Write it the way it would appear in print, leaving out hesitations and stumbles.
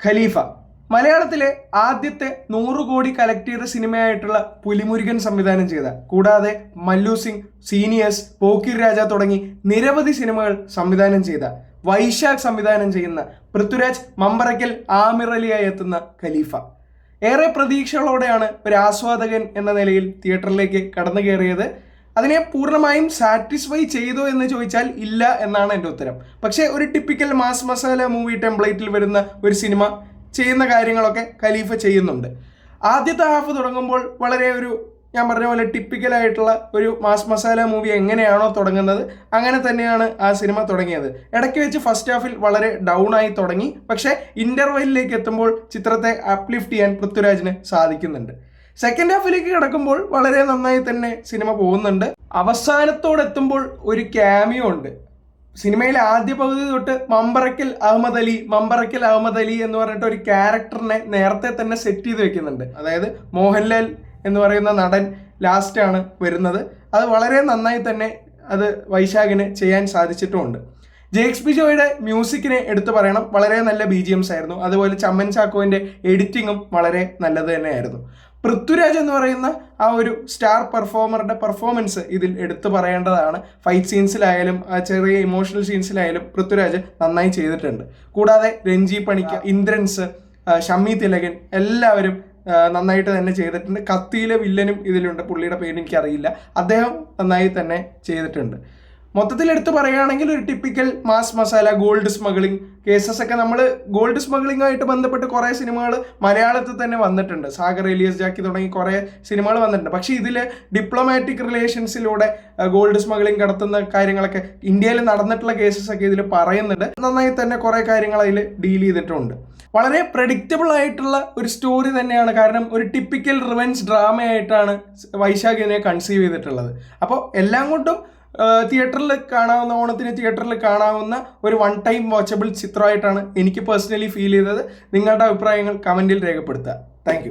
ഖലീഫ മലയാളത്തിലെ ആദ്യത്തെ 100 കോടി കളക്ട് ചെയ്ത സിനിമയായിട്ടുള്ള പുലിമുരുകൻ സംവിധാനം ചെയ്ത, കൂടാതെ മല്ലു സിംഗ്, സീനിയേഴ്സ്, പോക്കിർ രാജ തുടങ്ങി നിരവധി സിനിമകൾ സംവിധാനം ചെയ്ത, വൈശാഖ് സംവിധാനം ചെയ്യുന്ന, പൃഥ്വിരാജ്, മമ്പറക്കൽ, ആമിർ അലിയായി എത്തുന്ന ഖലീഫ ഏറെ പ്രതീക്ഷകളോടെയാണ് ഒരു ആസ്വാദകൻ എന്ന നിലയിൽ തിയേറ്ററിലേക്ക് കടന്നു കയറിയത്. അതിനെ പൂർണ്ണമായും സാറ്റിസ്ഫൈ ചെയ്തോ എന്ന് ചോദിച്ചാൽ ഇല്ല എന്നാണ് എൻ്റെ ഉത്തരം. പക്ഷേ ഒരു ടിപ്പിക്കൽ മാസ് മസാല മൂവി ടെംപ്ലേറ്റിൽ വരുന്ന ഒരു സിനിമ ചെയ്യുന്ന കാര്യങ്ങളൊക്കെ ഖലീഫ ചെയ്യുന്നുണ്ട്. ആദ്യത്തെ ഹാഫ് തുടങ്ങുമ്പോൾ വളരെ ഞാൻ പറഞ്ഞ പോലെ ടിപ്പിക്കലായിട്ടുള്ള ഒരു മാസ് മസാല മൂവി എങ്ങനെയാണോ തുടങ്ങുന്നത് അങ്ങനെ തന്നെയാണ് ആ സിനിമ തുടങ്ങിയത്. ഇടയ്ക്ക് വെച്ച് ഫസ്റ്റ് ഹാഫിൽ വളരെ ഡൗൺ ആയി തുടങ്ങി. പക്ഷേ ഇൻ്റർവെല്ലിലേക്ക് എത്തുമ്പോൾ ചിത്രത്തെ അപ്ലിഫ്റ്റ് ചെയ്യാൻ പൃഥ്വിരാജിന് സാധിക്കുന്നുണ്ട്. സെക്കൻഡ് ഹാഫിലേക്ക് കിടക്കുമ്പോൾ വളരെ നന്നായി തന്നെ സിനിമ പോകുന്നുണ്ട്. അവസാനത്തോടെത്തുമ്പോൾ ഒരു ക്യാമിയോ ഉണ്ട്. സിനിമയിലെ ആദ്യ പകുതി തൊട്ട് മമ്പറക്കൽ അഹമ്മദ് അലി എന്ന് പറഞ്ഞിട്ട് ഒരു ക്യാരക്ടറിനെ നേരത്തെ തന്നെ സെറ്റ് ചെയ്ത് വെക്കുന്നുണ്ട്. അതായത് മോഹൻലാൽ എന്ന് പറയുന്ന നടൻ ലാസ്റ്റാണ് വരുന്നത്. അത് വളരെ നന്നായി തന്നെ അത് വൈശാഖിന് ചെയ്യാൻ സാധിച്ചിട്ടുമുണ്ട്. ജെക്സ് ബിജോയുടെ മ്യൂസിക്കിനെ എടുത്തു പറയണം. വളരെ നല്ല BGMs ആയിരുന്നു. അതുപോലെ ചമ്മൻ ചാക്കോവിൻ്റെ എഡിറ്റിങ്ങും വളരെ നല്ലത് തന്നെയായിരുന്നു. പൃഥ്വിരാജ് എന്ന് പറയുന്ന ആ ഒരു സ്റ്റാർ പെർഫോമറുടെ പെർഫോമൻസ് ഇതിൽ എടുത്തു പറയേണ്ടതാണ്. ഫൈറ്റ് സീൻസിലായാലും ചെറിയ ഇമോഷണൽ സീൻസിലായാലും പൃഥ്വിരാജ് നന്നായി ചെയ്തിട്ടുണ്ട്. കൂടാതെ രഞ്ജി പണിക്ക, ഇന്ദ്രൻസ്, ഷമ്മി തിലകൻ എല്ലാവരും നന്നായിട്ട് തന്നെ ചെയ്തിട്ടുണ്ട്. കത്തിയിലെ വില്ലനും ഇതിലുണ്ട്. പുള്ളിയുടെ പേര് എനിക്കറിയില്ല. അദ്ദേഹം നന്നായി തന്നെ ചെയ്തിട്ടുണ്ട്. മൊത്തത്തിൽ എടുത്ത് പറയുകയാണെങ്കിൽ ഒരു typical mass masala gold smuggling cases ഒക്കെ നമ്മൾ ഗോൾഡ് സ്മഗ്ലിംഗുമായിട്ട് ബന്ധപ്പെട്ട് കുറേ സിനിമകൾ മലയാളത്തിൽ തന്നെ വന്നിട്ടുണ്ട്. സാഗർ എലിയസ് ജാക്കി തുടങ്ങി കുറേ സിനിമകൾ വന്നിട്ടുണ്ട്. പക്ഷേ ഇതിൽ ഡിപ്ലോമാറ്റിക് റിലേഷൻസിലൂടെ ഗോൾഡ് സ്മഗ്ലിംഗ് കടത്തുന്ന കാര്യങ്ങളൊക്കെ ഇന്ത്യയിൽ നടന്നിട്ടുള്ള കേസസ് ഒക്കെ ഇതിൽ പറയുന്നുണ്ട്. നന്നായി തന്നെ കുറേ കാര്യങ്ങൾ അതിൽ ഡീൽ ചെയ്തിട്ടുണ്ട്. വളരെ പ്രഡിക്റ്റബിൾ ആയിട്ടുള്ള ഒരു സ്റ്റോറി തന്നെയാണ്. കാരണം ഒരു ടിപ്പിക്കൽ റിവെഞ്ച് ഡ്രാമയായിട്ടാണ് വൈശാഖിനെ കൺസീവ് ചെയ്തിട്ടുള്ളത്. അപ്പോൾ എല്ലാം കൊണ്ടും തിയേറ്ററിൽ കാണാവുന്ന, ഓണത്തിന് തിയേറ്ററിൽ കാണാവുന്ന ഒരു വൺ ടൈം വാച്ചബിൾ ചിത്രമായിട്ടാണ് എനിക്ക് പേഴ്സണലി ഫീൽ ചെയ്തത്. നിങ്ങളുടെ അഭിപ്രായങ്ങൾ കമൻറ്റിൽ രേഖപ്പെടുത്തുക. താങ്ക്